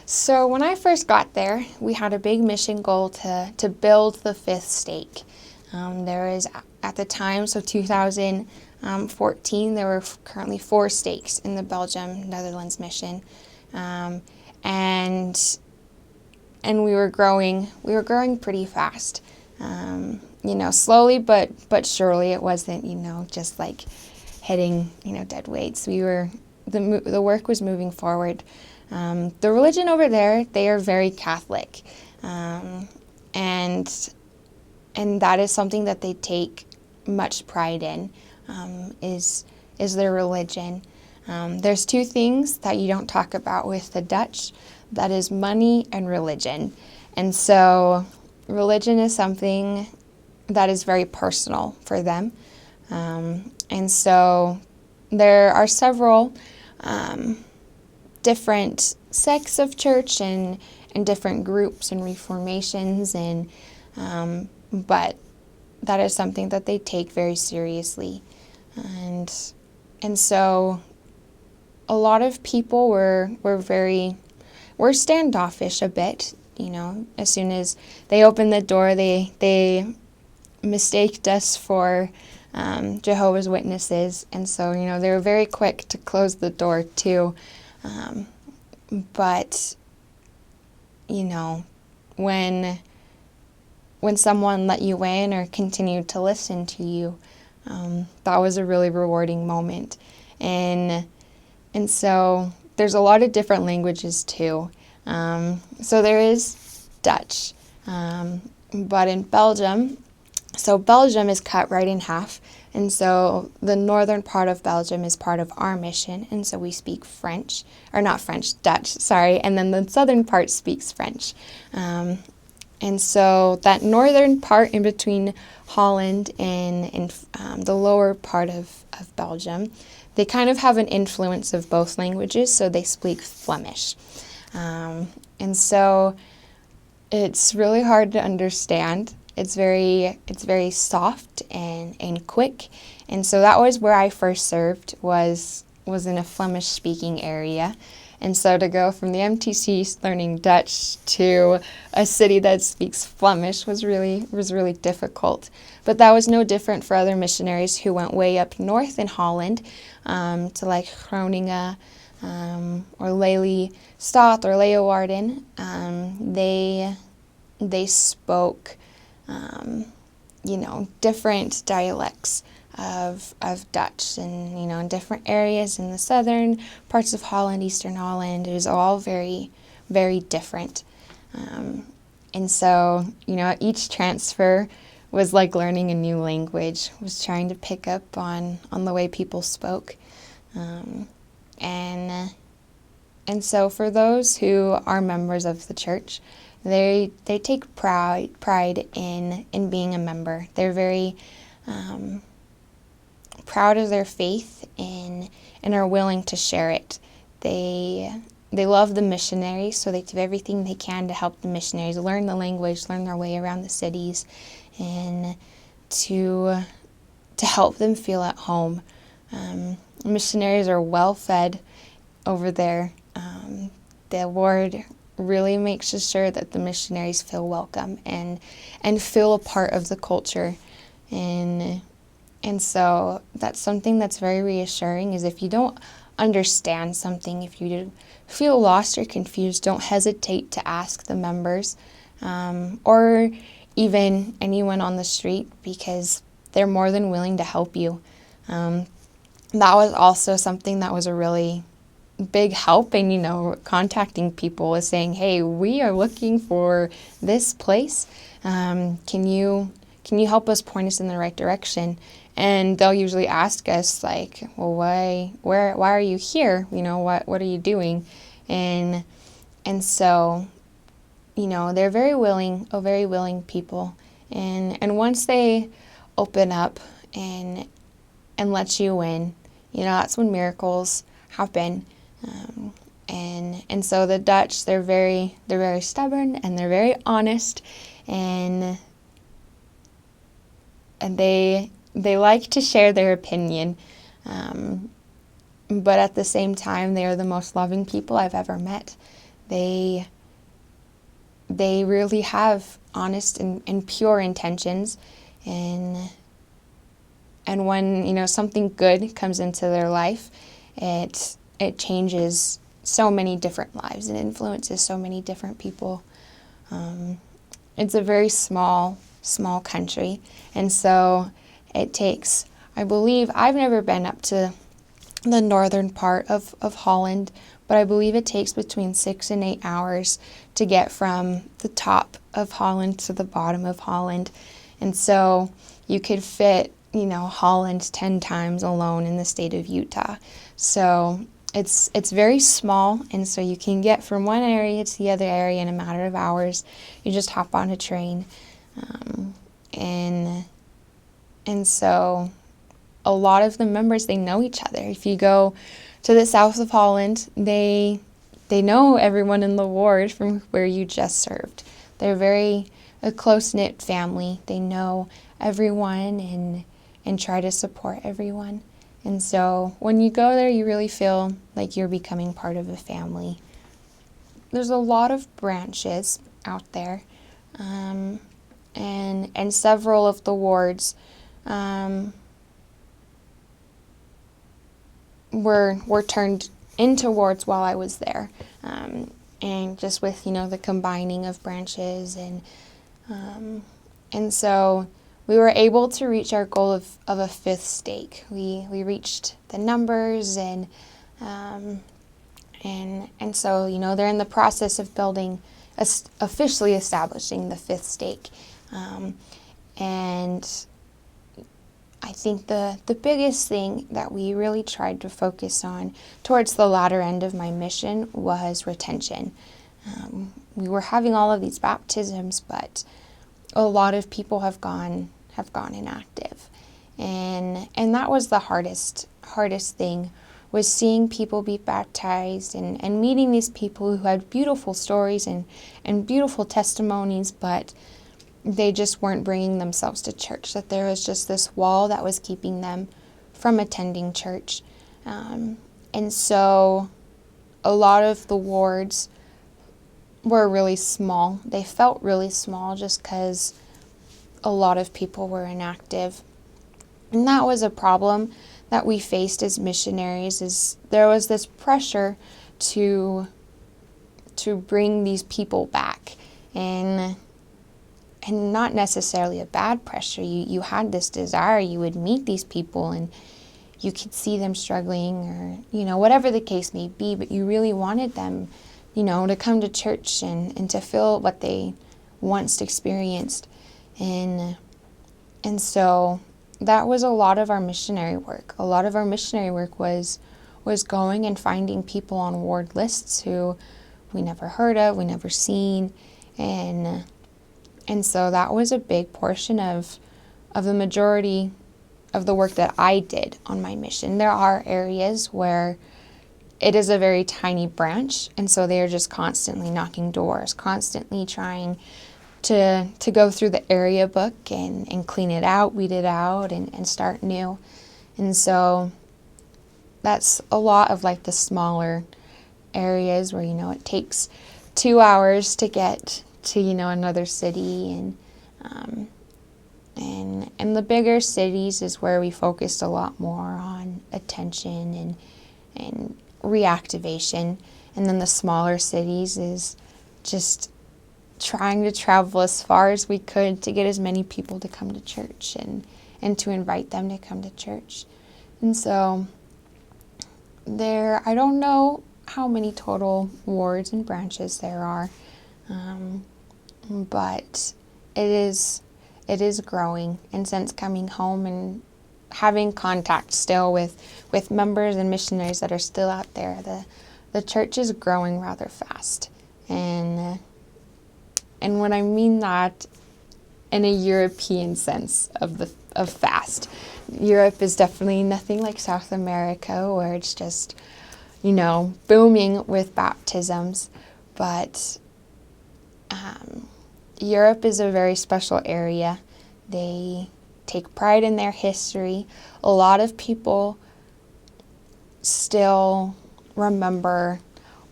So when I first got there, we had a big mission goal to build the fifth stake. There is, at the time, so 2014, there were currently 4 stakes in the Belgium Netherlands mission. Um, and and we were growing pretty fast. Slowly but surely. It wasn't, just like hitting, dead weights. The work was moving forward. The religion over there, they are very Catholic, and that is something that they take much pride in. Is their religion. There's 2 things that you don't talk about with the Dutch. That is money and religion. And so religion is something that is very personal for them. And so there are several different sects of church and different groups and reformations, but that is something that they take very seriously. And so a lot of people were standoffish a bit. As soon as they opened the door, they mistaked us for Jehovah's Witnesses, and so they were very quick to close the door too. But when someone let you in or continued to listen to you, that was a really rewarding moment. And so there's a lot of different languages too. So there is Dutch, but in Belgium, so Belgium is cut right in half, and so the northern part of Belgium is part of our mission, and so we speak Dutch, sorry, and then the southern part speaks French. And so that northern part in between Holland and the lower part of Belgium, they kind of have an influence of both languages, so they speak Flemish. And so it's really hard to understand. It's very soft and quick. And so that was where I first served, was in a Flemish-speaking area. And so to go from the MTC learning Dutch to a city that speaks Flemish was really difficult. But that was no different for other missionaries who went way up north in Holland, to like Groningen, or Lelystad or Leeuwarden. They spoke different dialects of Dutch, and in different areas in the southern parts of Holland, eastern Holland. It was all very, very different. And so each transfer was like learning a new language, was trying to pick up on the way people spoke. And so for those who are members of the church, they take pride in being a member. They're very proud of their faith and are willing to share it. They love the missionaries, so they do everything they can to help the missionaries learn the language, learn their way around the cities, and to help them feel at home. Missionaries are well fed over there. The Lord really makes sure that the missionaries feel welcome and feel a part of the culture. And so that's something that's very reassuring, is if you don't understand something, if you feel lost or confused, don't hesitate to ask the members, or even anyone on the street, because they're more than willing to help you. That was also something that was a really big help, and contacting people was saying, hey, we are looking for this place. Can you help us, point us in the right direction? And they'll usually ask us like, well, why are you here? What are you doing? And so, they're very willing people. And once they open up and let you in, that's when miracles happen. And so the Dutch, they're very stubborn, and they're very honest, and they like to share their opinion, but at the same time, they are the most loving people I've ever met. They really have honest and pure intentions, and when, something good comes into their life, it changes so many different lives and influences so many different people. It's a very small country, and so it takes, I believe, I've never been up to the northern part of Holland, but I believe it takes between 6 and 8 hours to get from the top of Holland to the bottom of Holland. And so you could fit, Holland 10 times alone in the state of Utah. So it's very small, and so you can get from one area to the other area in a matter of hours. You just hop on a train. And so a lot of the members, they know each other. If you go to the south of Holland, they know everyone in the ward from where you just served. They're a close-knit family. They know everyone and try to support everyone. And so when you go there, you really feel like you're becoming part of a family. There's a lot of branches out there, and several of the wards were turned into wards while I was there, and just with the combining of branches, and so we were able to reach our goal of a fifth stake. We reached the numbers, and so they're in the process of officially establishing the fifth stake, and I think the biggest thing that we really tried to focus on towards the latter end of my mission was retention. We were having all of these baptisms, but a lot of people have gone inactive, and that was the hardest thing, was seeing people be baptized and meeting these people who had beautiful stories and beautiful testimonies, but they just weren't bringing themselves to church, that there was just this wall that was keeping them from attending church. And so a lot of the wards were really small. They felt really small just because a lot of people were inactive. And that was a problem that we faced as missionaries, is there was this pressure to bring these people back, and not necessarily a bad pressure. You had this desire. You would meet these people and you could see them struggling, or whatever the case may be, but you really wanted them to come to church and to feel what they once experienced. And so that was a lot of our missionary work. A lot of our missionary work was going and finding people on ward lists who we never heard of, we never seen, and so that was a big portion of the majority of the work that I did on my mission. There are areas where it is a very tiny branch, and so they're just constantly knocking doors, constantly trying to go through the area book and clean it out, weed it out, and start new. And so that's a lot of like the smaller areas where, it takes 2 hours to get to, another city, and the bigger cities is where we focused a lot more on attention and reactivation. And then the smaller cities is just trying to travel as far as we could to get as many people to come to church and to invite them to come to church. And so I don't know how many total wards and branches there are, but it is growing. And since coming home and having contact still with members and missionaries that are still out there, the church is growing rather fast. And when I mean that in a European sense of fast, Europe is definitely nothing like South America, where it's just, booming with baptisms. But Europe is a very special area. They take pride in their history. A lot of people still remember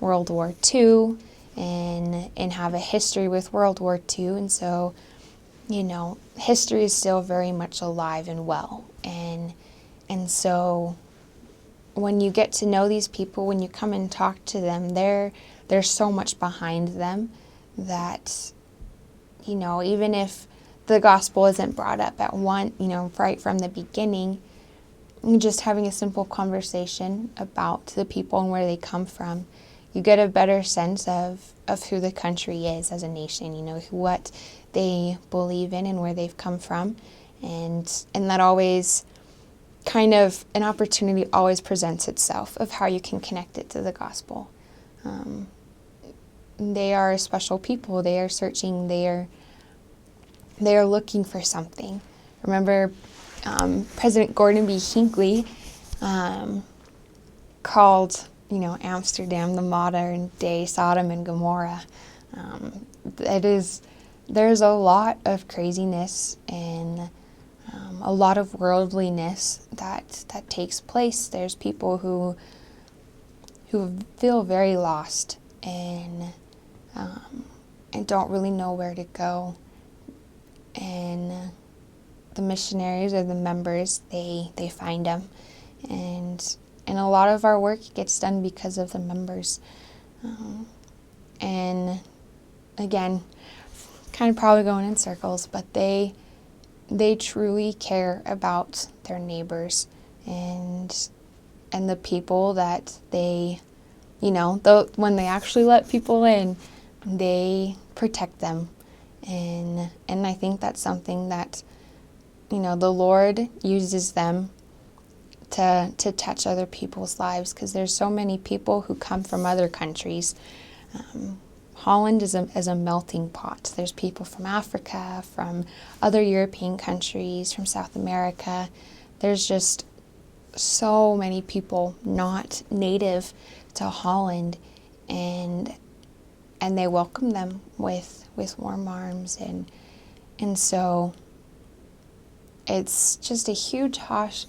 World War II and have a history with World War II. And so, history is still very much alive and well. And so when you get to know these people, when you come and talk to them, there's so much behind them that, even if the gospel isn't brought up at one, right from the beginning, just having a simple conversation about the people and where they come from, you get a better sense of who the country is as a nation, what they believe in and where they've come from. And that always kind of an opportunity always presents itself of how you can connect it to the gospel. They are special people. They are searching. They are looking for something. Remember, President Gordon B. Hinckley called, Amsterdam the modern day Sodom and Gomorrah. There's a lot of craziness and a lot of worldliness that takes place. There's people who feel very lost and don't really know where to go. And the missionaries or the members, they find them. And a lot of our work gets done because of the members. And again, kind of probably going in circles, but they truly care about their neighbors and the people that they, when they actually let people in, they protect them. And I think that's something that, the Lord uses them to touch other people's lives, because there's so many people who come from other countries. Holland is a melting pot. There's people from Africa, from other European countries, from South America. There's just so many people not native to Holland, and they welcome them with warm arms, and so it's just a huge posh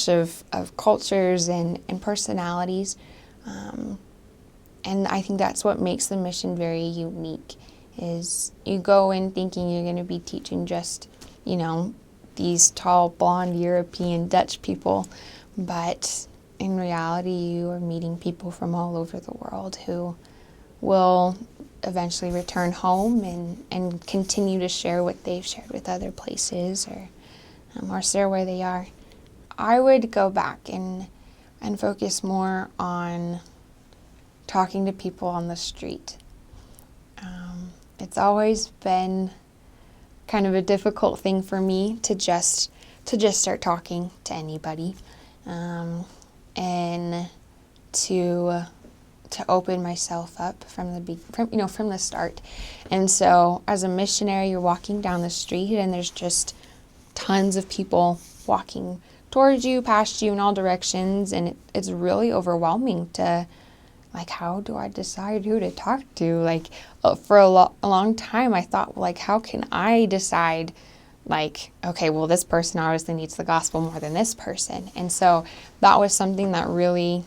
of cultures and personalities. And I think that's what makes the mission very unique, is you go in thinking you're going to be teaching just, these tall, blonde, European, Dutch people. But in reality, you are meeting people from all over the world who will eventually return home and continue to share what they've shared with other places or share where they are. I would go back and focus more on talking to people on the street. It's always been kind of a difficult thing for me to just start talking to anybody, and to open myself up from the start. And so as a missionary, you're walking down the street and there's just tons of people walking towards you, past you in all directions, and it's really overwhelming to, how do I decide who to talk to? For a long time, I thought, how can I decide, okay, well, this person obviously needs the gospel more than this person. And so that was something that really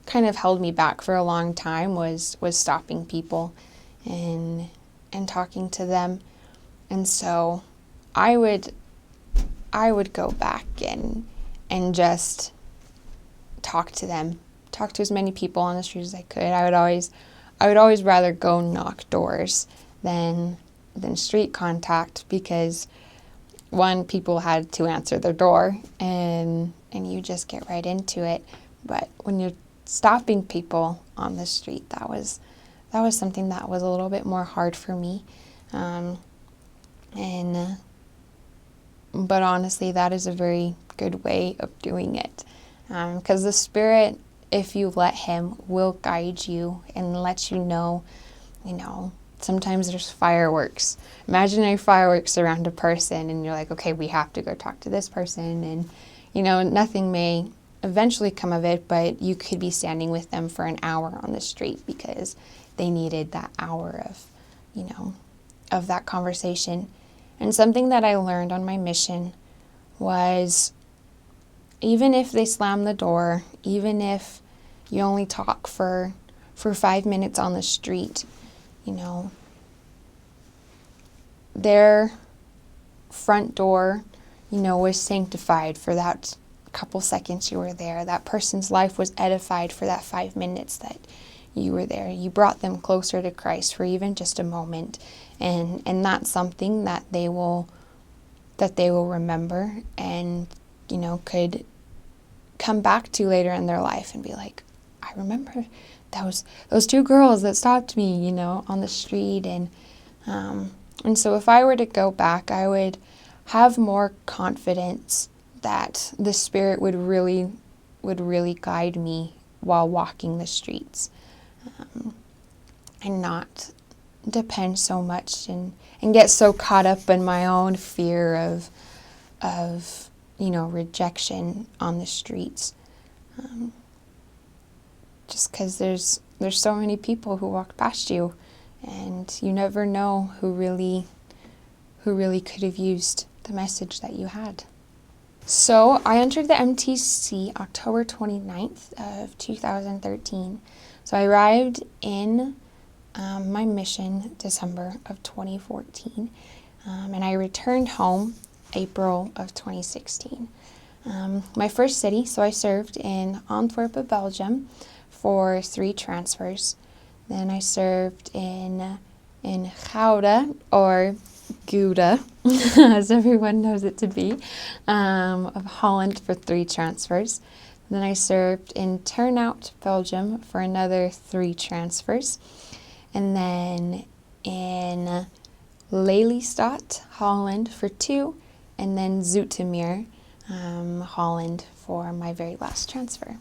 kind of held me back for a long time, was stopping people and talking to them. And so I would go back and just talk to them. Talk to as many people on the street as I could. I would always rather go knock doors than street contact, because one, people had to answer their door and you just get right into it. But when you're stopping people on the street, that was something that was a little bit more hard for me. But honestly, that is a very good way of doing it, because the Spirit, if you let Him, will guide you and let you know, sometimes there's fireworks, imaginary fireworks around a person, and you're like, okay, we have to go talk to this person, and, nothing may eventually come of it, but you could be standing with them for an hour on the street because they needed that hour of that conversation. And something that I learned on my mission was, even if they slam the door, even if you only talk for 5 minutes on the street, you know, their front door, you know, was sanctified for that couple seconds you were there. That person's life was edified for that 5 minutes that you were there. You brought them closer to Christ for even just a moment. And that's something that they will remember and, you know, could come back to later in their life and be like, I remember those two girls that stopped me, you know, on the street. And so if I were to go back, I would have more confidence that the Spirit would really guide me while walking the streets, and not depend so much and get so caught up in my own fear of you know, rejection on the streets. Just because there's so many people who walk past you, and you never know who really could have used the message that you had. So I entered the MTC October 29th of 2013. So I arrived in my mission December of 2014, and I returned home April of 2016. My first city, so I served in Antwerp, Belgium for 3 transfers. Then I served in Gouda, or Gouda, as everyone knows it to be, of Holland for 3 transfers. Then I served in Turnhout, Belgium for another 3 transfers. And then in Lelystad, Holland for 2. And then Zoetermeer, Holland for my very last transfer.